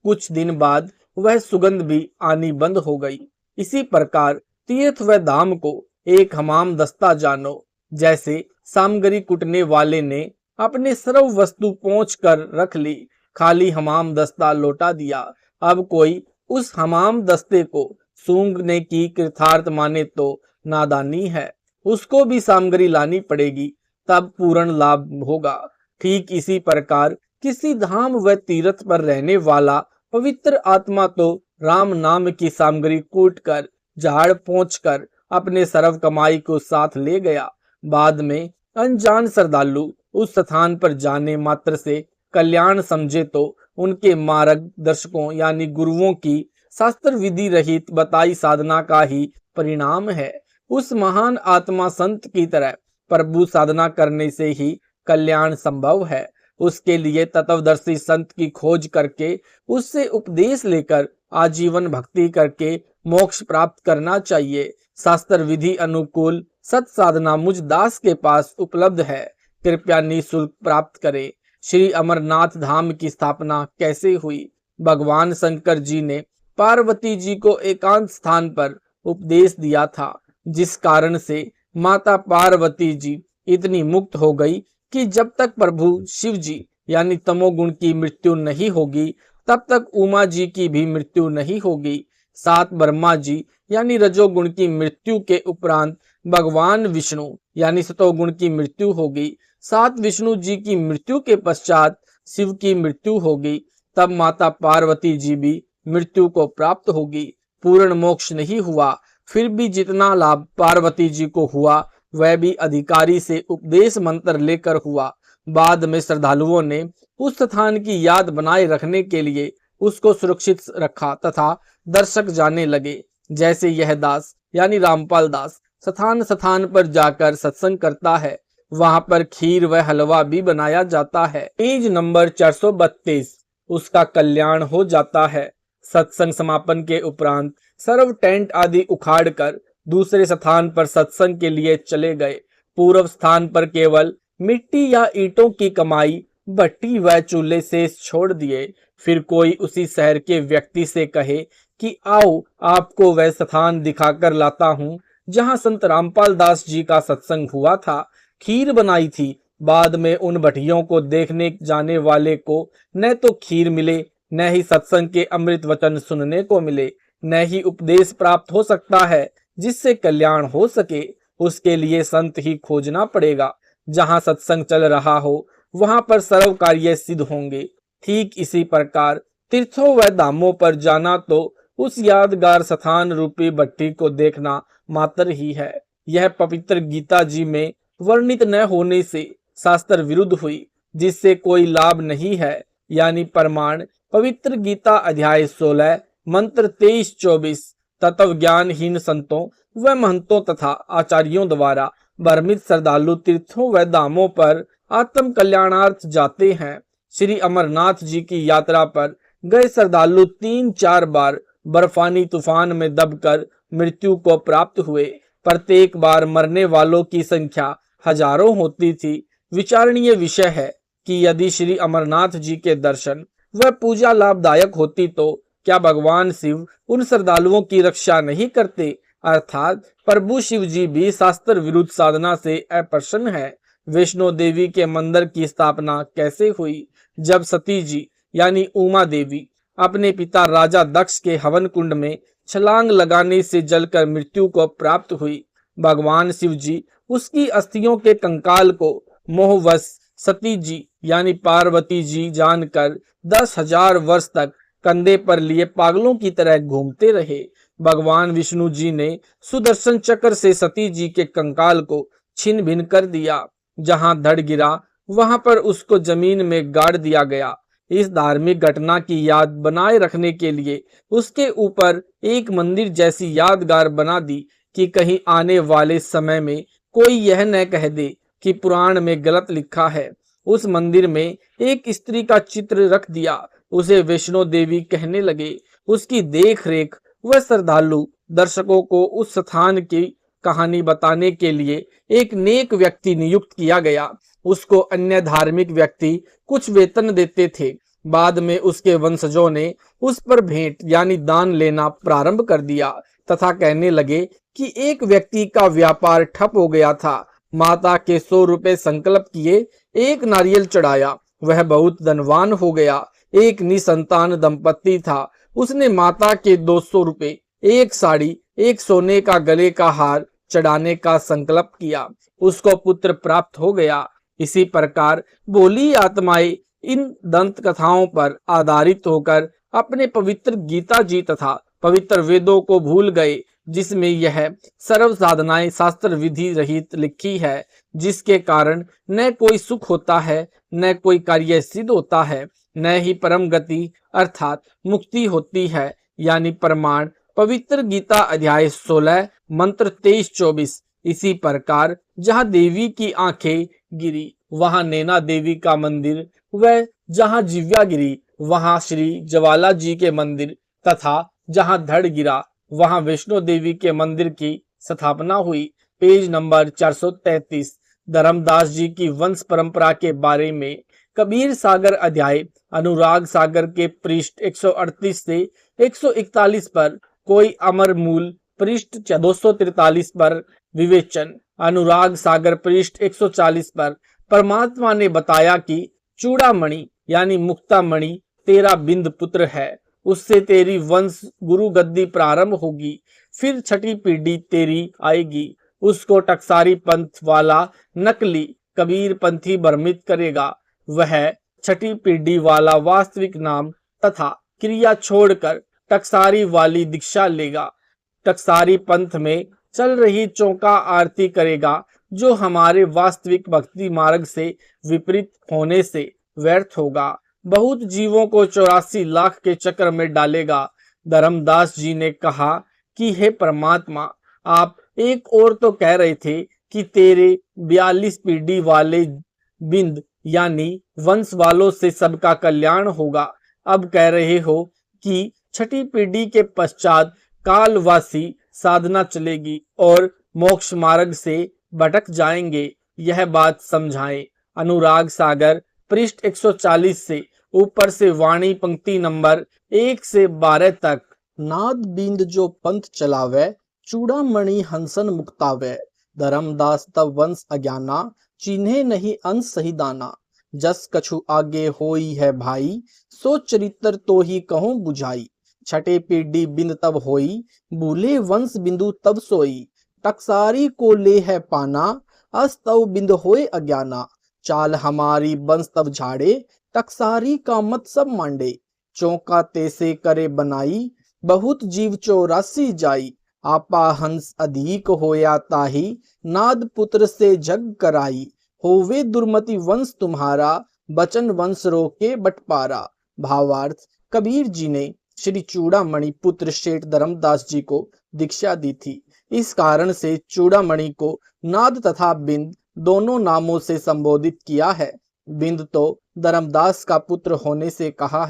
कुछ दिन बाद वह सुगंध भी आनी बंद हो गई। इसी प्रकार तीर्थ व धाम को एक हमाम दस्ता जानो। जैसे सामग्री कुटने वाले ने अपने सर्व वस्तु पहुंच कर रख ली, खाली हमाम दस्ता लौटा दिया। अब कोई उस हमाम दस्ते को सूंघने की कृतार्थ माने तो नादानी है। उसको भी सामग्री लानी पड़ेगी, तब पूर्ण लाभ होगा। ठीक इसी प्रकार किसी धाम व तीर्थ पर रहने वाला पवित्र आत्मा तो राम नाम की सामग्री कूट कर झाड़ पोंछ कर अपने सर्व कमाई को साथ ले गया। बाद में अनजान श्रद्धालु उस स्थान पर जाने मात्र से कल्याण समझे तो उनके मार्गदर्शकों यानी गुरुओं की शास्त्र विधि रहित बताई साधना का ही परिणाम है। उस महान आत्मा संत की तरह प्रभु साधना करने से ही कल्याण संभव है। उसके लिए तत्वदर्शी संत की खोज करके उससे उपदेश लेकर आजीवन भक्ति करके मोक्ष प्राप्त करना चाहिए। शास्त्र विधि अनुकूल सत साधना मुझ दास के पास उपलब्ध है, कृपया निःशुल्क प्राप्त करें। श्री अमरनाथ धाम की स्थापना कैसे हुई? भगवान शंकर जी ने पार्वती जी को एकांत स्थान पर उपदेश दिया था, जिस कारण से माता पार्वती जी इतनी मुक्त हो गई कि जब तक प्रभु शिव जी यानी तमोगुण की मृत्यु नहीं होगी, तब तक उमा जी की भी मृत्यु नहीं होगी। सात ब्रह्मा जी यानी रजोगुण की मृत्यु के उपरांत भगवान विष्णु यानी सतोगुण की मृत्यु होगी। सात विष्णु जी की मृत्यु के पश्चात शिव की मृत्यु होगी, तब माता पार्वती जी भी मृत्यु को प्राप्त होगी। पूर्ण मोक्ष नहीं हुआ, फिर भी जितना लाभ पार्वती जी को हुआ वह भी अधिकारी से उपदेश मंत्र लेकर हुआ। बाद में श्रद्धालुओं ने उस स्थान की याद बनाए रखने के लिए उसको सुरक्षित रखा तथा दर्शक जाने लगे। जैसे यह दास यानी रामपाल दास स्थान स्थान पर जाकर सत्संग करता है, वहां पर खीर व हलवा भी बनाया जाता है। Page number 432। उसका कल्याण हो जाता है। सत्संग समापन के उपरांत सर्व टेंट आदि उखाड़कर दूसरे स्थान पर सत्संग के लिए चले गए। पूर्व स्थान पर केवल मिट्टी या ईंटों की कमाई भट्टी व चूल्हे से छोड़ दिए। फिर कोई उसी शहर के व्यक्ति से कहे कि आओ आपको वह स्थान दिखाकर लाता हूँ जहाँ संत रामपाल दास जी का सत्संग हुआ था, खीर बनाई थी। बाद में उन भट्टियों को देखने जाने वाले को न तो खीर मिले, न ही सत्संग के अमृत वचन सुनने को मिले, न ही उपदेश प्राप्त हो सकता है जिससे कल्याण हो सके। उसके लिए संत ही खोजना पड़ेगा। जहाँ सत्संग चल रहा हो वहां पर सर्व कार्य सिद्ध होंगे। ठीक इसी प्रकार तीर्थों व धामों पर जाना तो उस यादगार स्थान रूपी भट्टी को देखना मात्र ही है। यह पवित्र गीता जी में वर्णित न होने से शास्त्र विरुद्ध हुई, जिससे कोई लाभ नहीं है। यानी प्रमाण पवित्र गीता अध्याय 16 मंत्र 23-24 तत्व ज्ञानहीन संतों व महंतों तथा आचार्यों द्वारा भ्रमित श्रद्धालु तीर्थों व धामों पर आत्म कल्याणार्थ जाते हैं। श्री अमरनाथ जी की यात्रा पर गए श्रद्धालु 3-4 बार बर्फानी तूफान में दबकर मृत्यु को प्राप्त हुए। प्रत्येक बार मरने वालों की संख्या हजारों होती थी। विचारणीय विषय है कि यदि श्री अमरनाथ जी के दर्शन व पूजा लाभदायक होती तो क्या भगवान शिव उन श्रद्धालुओं की रक्षा नहीं करते? अर्थात प्रभु शिव जी भी शास्त्र विरुद्ध साधना से अप्रसन्न है। वैष्णो देवी के मंदिर की स्थापना कैसे हुई? जब सती जी यानी उमा देवी अपने पिता राजा दक्ष के हवन कुंड में छलांग लगाने से जलकर मृत्यु को प्राप्त हुई। भगवान शिव जी उसकी अस्थियों के कंकाल को मोहवश सती जी यानी पार्वती जी जानकर 10,000 वर्ष तक कंधे पर लिए पागलों की तरह घूमते रहे। भगवान विष्णु जी ने सुदर्शन चक्र से सती जी के कंकाल को छिन्न भिन्न कर दिया। जहां धड़ गिरा वहां पर उसको जमीन में गाड़ दिया गया। इस धार्मिक घटना की याद बनाए रखने के लिए उसके ऊपर एक मंदिर जैसी यादगार बना दी कि कहीं आने वाले समय में कोई यह न कह दे कि पुराण में गलत लिखा है। उस मंदिर में एक स्त्री का चित्र रख दिया। उसे वैष्णो देवी कहने लगे। उसकी देख रेख व श्रद्धालु दर्शकों को उस स्थान की कहानी बताने के लिए एक नेक व्यक्ति नियुक्त किया गया। उसको अन्य धार्मिक व्यक्ति कुछ वेतन देते थे। बाद में उसके वंशजों ने उस पर भेंट यानी दान लेना प्रारंभ कर दिया तथा कहने लगे कि एक व्यक्ति का व्यापार ठप हो गया था। माता के 100 रुपए संकल्प किए, एक नारियल चढ़ाया, वह बहुत धनवान हो गया। एक निसंतान दंपत्ति था, उसने माता के 200 रुपए, एक साड़ी, एक सोने का गले का हार चढ़ाने का संकल्प किया। उसको पुत्र प्राप्त हो गया। इसी प्रकार भोली आत्माएं इन दंत कथाओं पर आधारित होकर अपने पवित्र गीता जी तथा पवित्र वेदों को भूल गए, जिसमें यह सर्व साधनाएं शास्त्र विधि रहित लिखी है, जिसके कारण न कोई सुख होता है, न कोई कार्य सिद्ध होता है, न ही परम गति अर्थात मुक्ति होती है। यानी प्रमाण पवित्र गीता अध्याय 16 मंत्र 23-24। इसी प्रकार जहाँ देवी की आंखें गिरी वहां नैना देवी का मंदिर व जहाँ जिव्या गिरी वहां श्री ज्वाला जी के मंदिर तथा जहाँ धड़ गिरा वहां वैष्णो देवी के मंदिर की स्थापना हुई। Page number 433। धर्मदास जी की वंश परंपरा के बारे में कबीर सागर अध्याय अनुराग सागर के पृष्ठ 138 से 141 पर, कोई अमर मूल पृष्ठ 243 पर विवेचन, अनुराग सागर पृष्ठ 140 पर परमात्मा ने बताया कि चूड़ामणि यानी मुक्तामणि तेरा बिंद पुत्र है, उससे तेरी वंश गुरु गद्दी प्रारंभ होगी। फिर छठी पीढ़ी तेरी आएगी, उसको टकसारी पंथ वाला नकली कबीर पंथी भ्रमित करेगा। वह छठी पीढ़ी वाला वास्तविक नाम तथा क्रिया छोड़कर टकसारी वाली दीक्षा लेगा। टकसारी पंथ में चल रही चौका आरती करेगा, जो हमारे वास्तविक भक्ति मार्ग से विपरीत होने से व्यर्थ होगा। बहुत जीवों को 84 लाख के चक्र में डालेगा। धर्मदास जी ने कहा कि हे परमात्मा, आप एक और तो कह रहे थे कि तेरे 42 पीढ़ी वाले बिंद यानी वंश वालों से सबका कल्याण होगा। अब कह रहे हो कि छठी पीढ़ी के पश्चात कालवासी साधना चलेगी और मोक्ष मार्ग से भटक जाएंगे। यह बात समझाएं। अनुराग सागर पृष्ठ 140 से ऊपर से वाणी पंक्ति नंबर 1 से 12 तक। नाद बिंद जो पंथ चलावे, चूड़ामणि हंसन मुक्तावे। धर्मदास तब वंश अज्ञाना, चिन्हे नहीं अंश सही दाना। जस कछु आगे होई है भाई, सो चरित्र तो ही कहूं बुझाई। छठे पीढ़ी बिंद तब होई, भूले वंश बिंदु तब सोई। टकसारी को ले है पाना, अस्तव बिंद होए अज्ञाना। चाल हमारी वंश तब झाड़े, टकसारी का मत सब मांडे। चौका तेसे करे बनाई, बहुत जीव 84 जाई। आपा हंस अधिक होया ताही, नाद पुत्र से जग कराई। होवे दुर्मति वंश तुम्हारा, बचन वंश रोके बटपारा। भावार्थ, कबीर जी ने श्री चूड़ामणि पुत्र सेठ धर्मदास जी को दीक्षा दी थी। इस कारण से चूड़ामणि को नाद तथा बिंद दोनों नामों से संबोधित किया है। बिंद तो धर्मदास का पुत्र होने से कहा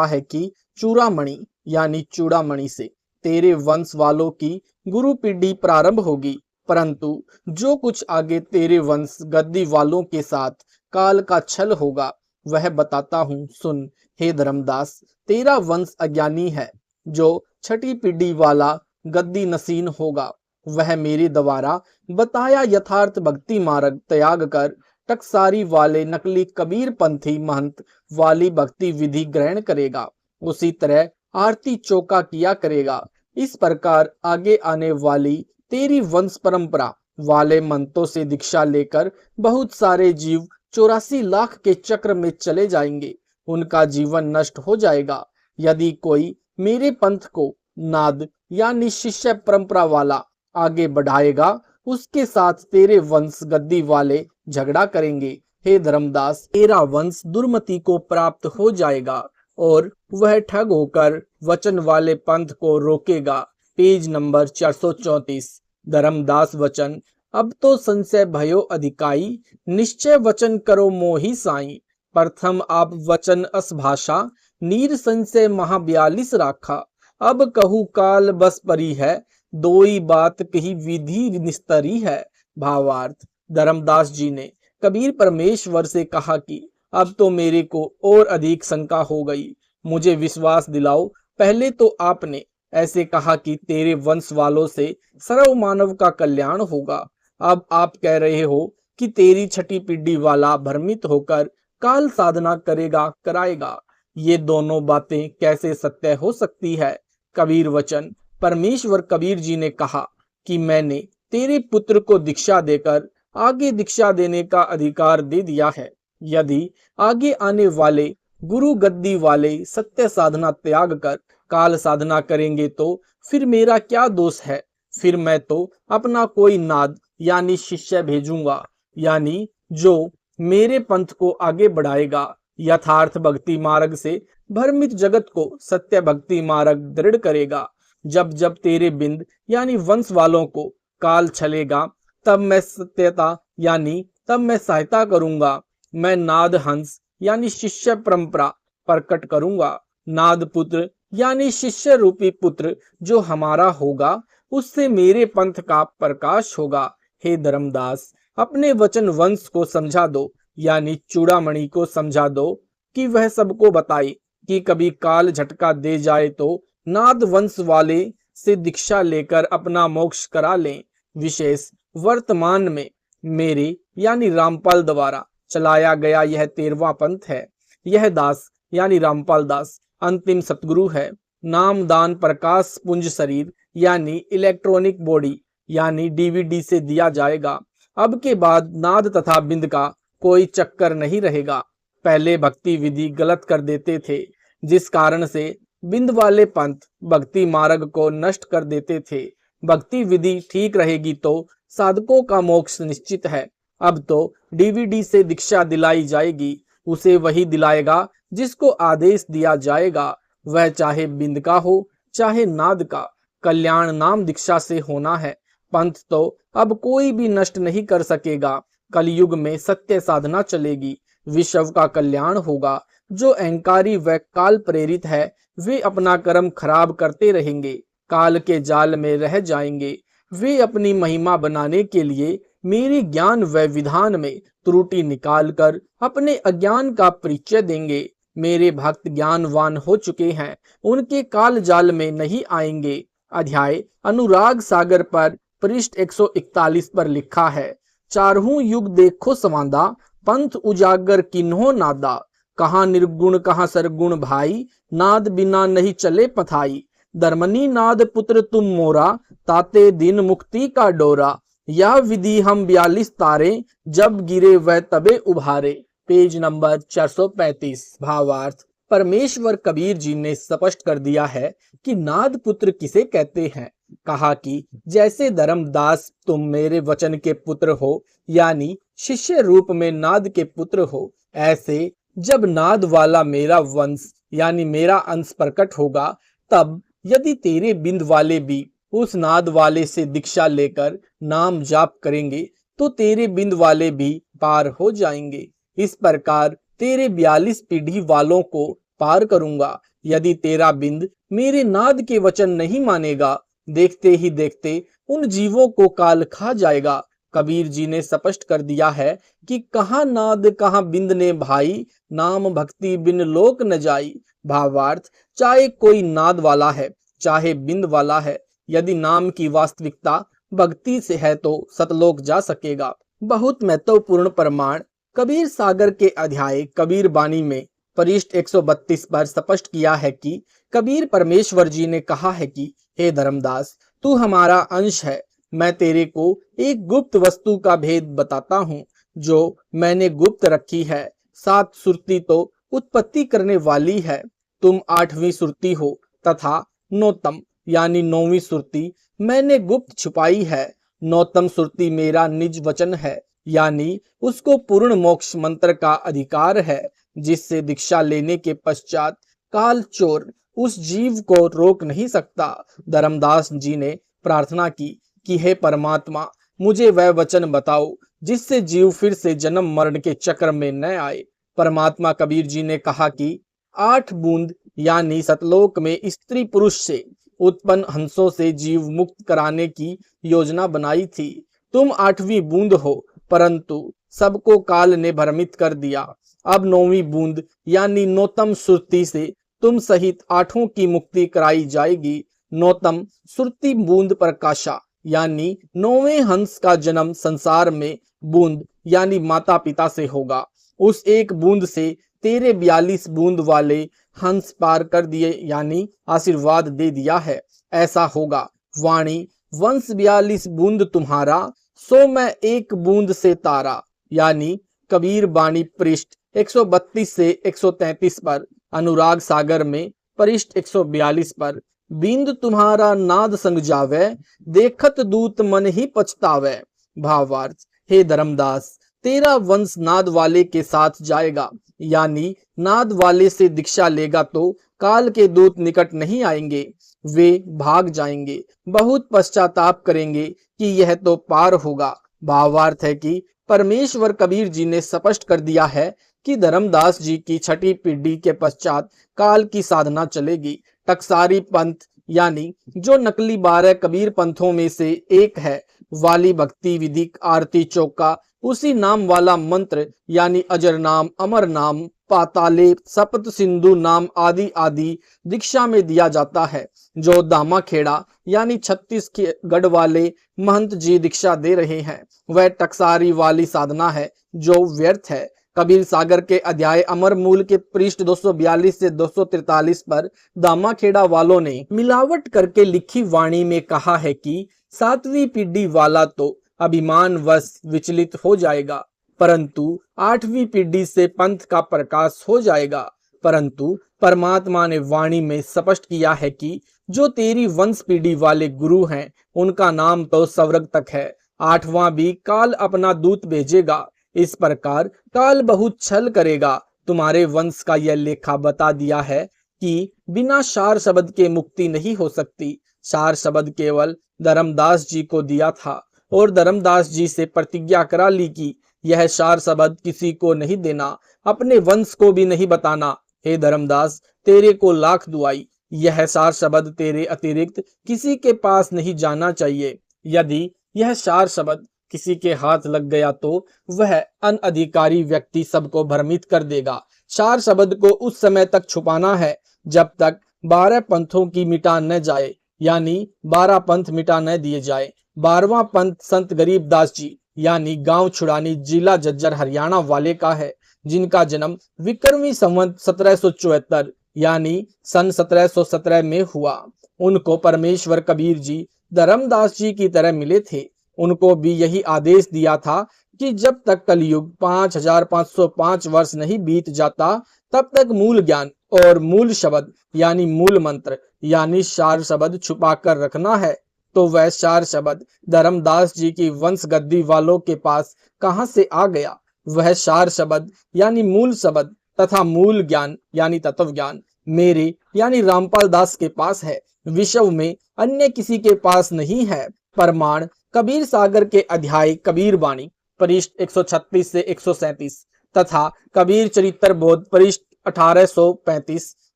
है कि चूड़ामणि यानी चूड़ामणि से तेरे वंश वालों की गुरु पीढ़ी प्रारंभ होगी, परंतु जो कुछ आगे तेरे वंश गद्दी वालों के साथ काल का छल होगा वह बताता हूँ, सुन। हे धर्मदास, तेरा वंश अज्ञानी है। जो छठी पीढ़ी वाला गद्दी नसीन होगा वह मेरे द्वारा बताया यथार्थ भक्ति मार्ग त्याग कर टकसारी वाले नकली कबीर पंथी महंत वाली भक्ति विधि ग्रहण करेगा। उसी तरह आरती चौका किया करेगा। इस प्रकार आगे आने वाली तेरी वंश परंपरा वाले मंतों से दीक्षा लेकर बहुत सारे जीव 84 लाख के चक्र में चले जाएंगे। उनका जीवन नष्ट हो जाएगा। यदि कोई मेरे पंथ को नाद यानी शिष्य परंपरा वाला आगे बढ़ाएगा, उसके साथ तेरे वंश गद्दी वाले झगड़ा करेंगे। हे धर्मदास, तेरा वंश दुर्मति को प्राप्त हो जाएगा और वह ठग होकर वचन वाले पंथ को रोकेगा। Page number 434। धर्मदास वचन, अब तो संशय भयो अधिकाई, निश्चय वचन करो मोहि साई। प्रथम आप वचन अस भाषा, नीर संशय महा 42 राखा। अब कहू काल बस परी है, दोई बात कही विधि निस्तरी है। भावार्थ, धर्मदास जी ने कबीर परमेश्वर से कहा कि अब तो मेरे को और अधिक शंका हो गई, मुझे विश्वास दिलाओ। पहले तो आपने ऐसे कहा कि तेरे वंश वालों से सर्व मानव का कल्याण होगा। अब आप कह रहे हो कि तेरी छठी पीढ़ी वाला भ्रमित होकर काल साधना कराएगा। ये दोनों बातें कैसे सत्य हो सकती है? कबीर वचन, परमेश्वर कबीर जी ने कहा कि मैंने तेरे पुत्र को दीक्षा देकर आगे दीक्षा देने का अधिकार दे दिया है। यदि आगे आने वाले गुरु गद्दी वाले सत्य साधना त्याग कर काल साधना करेंगे तो फिर मेरा क्या दोष है? फिर मैं तो अपना कोई नाद यानी शिष्य भेजूंगा, यानी जो मेरे पंथ को आगे बढ़ाएगा, यथार्थ भक्ति मार्ग से भ्रमित जगत को सत्य भक्ति मार्ग दृढ़ करेगा। जब जब तेरे बिंद यानी वंश वालों को काल छलेगा, तब मैं सत्यता यानी तब मैं सहायता करूंगा। मैं नाद हंस यानी शिष्य परंपरा प्रकट करूंगा। नाद पुत्र यानी शिष्य रूपी पुत्र जो हमारा होगा, उससे मेरे पंथ का प्रकाश होगा। हे धर्मदास, अपने वचन वंश को समझा दो, यानी चूड़ामणि को समझा दो कि वह सबको बताए कि कभी काल झटका दे जाए तो नाद वंश वाले से दीक्षा लेकर अपना मोक्ष करा लें। विशेष वर्तमान में मेरे यानी रामपाल द्वारा चलाया गया यह 13वां पंथ है। यह दास यानी रामपाल दास अंतिम सतगुरु है। नाम दान प्रकाश पुंज शरीर यानी इलेक्ट्रॉनिक बॉडी यानी डीवीडी से दिया जाएगा। अब के बाद नाद तथा बिंद का कोई चक्कर नहीं रहेगा। पहले भक्ति विधि गलत कर देते थे, जिस कारण से बिंद वाले पंथ भक्ति मार्ग को नष्ट कर देते थे। भक्ति विधि ठीक रहेगी तो साधकों का मोक्ष निश्चित है। अब तो डीवीडी से दीक्षा दिलाई जाएगी, उसे वही दिलाएगा जिसको आदेश दिया जाएगा, वह चाहे बिंद का हो चाहे नाद का। कल्याण नाम दीक्षा से होना है। पंथ तो अब कोई भी नष्ट नहीं कर सकेगा। कलयुग में सत्य साधना चलेगी, विश्व का कल्याण होगा। जो अहंकारी व काल प्रेरित है वे अपना कर्म खराब करते रहेंगे, काल के जाल में रह जाएंगे। वे अपनी महिमा बनाने के लिए मेरे ज्ञान व विधान में त्रुटि निकालकर अपने अज्ञान का परिचय देंगे। मेरे भक्त ज्ञानवान हो चुके हैं, उनके काल जाल में नहीं आएंगे। अध्याय अनुराग सागर पर पृष्ठ 141 पर लिखा है, चारहूं युग देखो संवादा, पंथ उजागर किन्हो नादा। कहाँ निर्गुण कहाँ सरगुण भाई, नाद बिना नहीं चले पथाई। धर्मनी नाद पुत्र तुम मोरा, ताते दिन मुक्ति का डोरा। यह विधि हम 42 तारे, जब गिरे वह तबे उभारे। Page number 435। भावार्थ, परमेश्वर कबीर जी ने स्पष्ट कर दिया है कि नाद पुत्र किसे कहते हैं। कहा कि जैसे धर्मदास तुम मेरे वचन के पुत्र हो, यानी शिष्य रूप में नाद के पुत्र हो, ऐसे जब नाद वाला मेरा वंश यानी मेरा अंश प्रकट होगा, तब यदि तेरे बिंद वाले भी उस नाद वाले से दीक्षा लेकर नाम जाप करेंगे तो तेरे बिंद वाले भी पार हो जाएंगे। इस प्रकार तेरे 42 पीढ़ी वालों को पार करूंगा। यदि तेरा बिंद मेरे नाद के वचन नहीं मानेगा, देखते ही देखते उन जीवों को काल खा जाएगा। कबीर जी ने स्पष्ट कर दिया है कि कहाँ नाद कहाँ बिंद ने भाई, नाम भक्ति बिन लोक न जाई। भावार्थ, चाहे कोई नाद वाला है चाहे बिंद वाला है, यदि नाम की वास्तविकता भक्ति से है तो सतलोक जा सकेगा। बहुत महत्वपूर्ण प्रमाण कबीर सागर के अध्याय कबीर बानी में पृष्ठ 132 पर स्पष्ट किया है कि कबीर परमेश्वर जी ने कहा है कि हे धर्मदास, तू हमारा अंश है। मैं तेरे को एक गुप्त वस्तु का भेद बताता हूँ जो मैंने गुप्त रखी है। 7 सुरती तो उत्पत्ति करने वाली है, तुम 8वीं सुरती हो, तथा नौतम यानी 9वीं सुरती मैंने गुप्त छुपाई है। नौतम सुरती मेरा निज वचन है, यानी उसको पूर्ण मोक्ष मंत्र का अधिकार है, जिससे दीक्षा लेने के पश्चात काल चोर उस जीव को रोक नहीं सकता। धर्मदास जी ने प्रार्थना की कि हे परमात्मा, मुझे वह वचन बताओ जिससे जीव फिर से जन्म मरण के चक्र में न आए। परमात्मा कबीर जी ने कहा कि 8 बूंद यानी सतलोक में स्त्री पुरुष से उत्पन्न हंसों से जीव मुक्त कराने की योजना बनाई थी। तुम 8वीं बूंद हो, परंतु सबको काल ने भ्रमित कर दिया। अब 9वीं बूंद यानी नौतम सुरती से तुम सहित 8 की मुक्ति कराई जाएगी। नौतम सुरती बूंद प्रकाशा यानी 9वें हंस का जन्म संसार में बूंद यानी माता पिता से होगा। उस एक बूंद से तेरे 42 बूंद वाले हंस पार कर दिए यानी आशीर्वाद दे दिया है। ऐसा होगा। वाणी वंश 42 बूंद तुम्हारा, सो मैं एक बूंद से तारा, यानी कबीर बाणी पृष्ठ 132 से 133 पर। अनुराग सागर में पृष्ठ 142 पर। बिंद तुम्हारा नाद संग जावे, देखत दूत मन ही पछतावे। भावार्थ, हे धर्मदास, तेरा वंश नाद वाले के साथ जाएगा, यानी नाद वाले से दीक्षा लेगा तो काल के दूत निकट नहीं आएंगे, वे भाग जाएंगे, बहुत पश्चाताप करेंगे कि यह तो पार होगा। भावार्थ है कि परमेश्वर कबीर जी ने स्पष्ट कर दिया है कि धर्मदास जी की 6ठी पीढ़ी के पश्चात काल की साधना चलेगी। टकसारी पंथ यानी जो नकली 12 कबीर पंथों में से एक है, वाली भक्ति विधिक आरती चौका उसी नाम वाला मंत्र यानी अजर नाम, अमर नाम, पाताले, सप्त सिंधु नाम आदि आदि दीक्षा में दिया जाता है। जो दामा खेड़ा यानी 36 वाले महंत जी दीक्षा दे रहे हैं, वह टकसारी वाली साधना है जो व्यर्थ है। कबीर सागर के अध्याय अमर मूल के पृष्ठ 242 से 243 पर दामा खेड़ा वालों ने मिलावट करके लिखी वाणी में कहा है कि 7वीं पीढ़ी वाला तो अभिमान वश विचलित हो जाएगा, परंतु 8वीं पीढ़ी से पंथ का प्रकाश हो जाएगा। परंतु परमात्मा ने वाणी में स्पष्ट किया है कि जो तेरी वंश पीढ़ी वाले गुरु हैं, उनका नाम तो स्वर्ग तक है, 8वां भी काल अपना दूत भेजेगा। इस प्रकार काल बहुत छल करेगा। तुम्हारे वंश का यह लेखा बता दिया है कि बिना सार शब्द के मुक्ति नहीं हो सकती। सार शब्द केवल धर्मदास जी को दिया था और धर्मदास जी से प्रतिज्ञा करा ली कि यह सार शब्द किसी को नहीं देना, अपने वंश को भी नहीं बताना। हे धर्मदास, तेरे को लाख दुआई, यह सार शब्द तेरे अतिरिक्त किसी के पास नहीं जाना चाहिए। यदि यह सार शब्द किसी के हाथ लग गया तो वह अनधिकारी व्यक्ति सबको भ्रमित कर देगा। सार शब्द को उस समय तक छुपाना है जब तक 12 पंथों की मिटा न जाए, यानी 12 पंथ मिटा न दिए जाए। 12वां पंथ संत गरीबदास जी यानी गांव छुड़ानी जिला झज्जर हरियाणा वाले का है, जिनका जन्म विक्रमी संवत 1774 यानी सन 1717 में हुआ। उनको परमेश्वर कबीर जी धर्मदास जी की तरह मिले थे। उनको भी यही आदेश दिया था कि जब तक कलयुग 5505 वर्ष नहीं बीत जाता तब तक मूल ज्ञान और मूल शब्द यानी मूल मंत्र यानी सार शब्द छुपा कर रखना है। तो वह सार शब्द धर्मदास जी की वंश गद्दी वालों के पास कहां से आ गया? वह सार शब्द यानी मूल शब्द तथा मूल ज्ञान यानी तत्व ज्ञान मेरे यानी रामपाल दास के पास है। विश्व में अन्य किसी के पास नहीं है। प्रमाण कबीर सागर के अध्याय कबीर बाणी पृष्ठ 136 से 137 तथा कबीर चरित्र बोध पृष्ठ 1835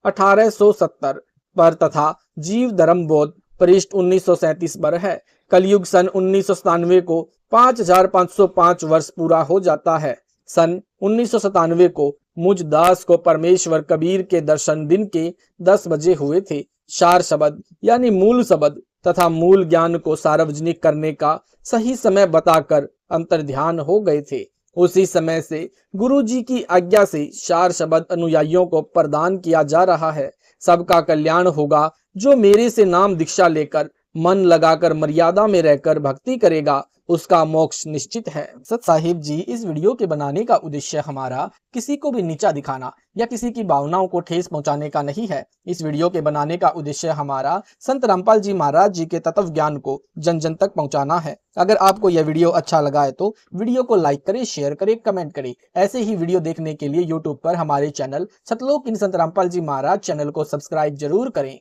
1870 पर तथा जीव धर्म बोध पृष्ठ 1937 पर है। कलयुग सन 1997 को 5505 वर्ष पूरा हो जाता है। सन 1997 को मुझ दास को परमेश्वर कबीर के दर्शन दिन के 10 बजे हुए थे। सार शब्द यानी मूल शब्द तथा मूल ज्ञान को सार्वजनिक करने का सही समय बताकर अंतर्ध्यान हो गए थे। उसी समय से गुरु जी की आज्ञा से सार शब्द अनुयायियों को प्रदान किया जा रहा है। सबका कल्याण होगा जो मेरे से नाम दीक्षा लेकर मन लगाकर मर्यादा में रहकर भक्ति करेगा, उसका मोक्ष निश्चित है। सत साहिब जी, इस वीडियो के बनाने का उद्देश्य हमारा किसी को भी नीचा दिखाना या किसी की भावनाओं को ठेस पहुंचाने का नहीं है। इस वीडियो के बनाने का उद्देश्य हमारा संत रामपाल जी महाराज जी के तत्व ज्ञान को जन जन तक पहुंचाना है। अगर आपको यह वीडियो अच्छा लगा है तो वीडियो को लाइक करें, शेयर करें, कमेंट करें। ऐसे ही वीडियो देखने के लिए यूट्यूब पर हमारे चैनल सतलोक इन संत रामपाल जी महाराज चैनल को सब्सक्राइब जरूर करें।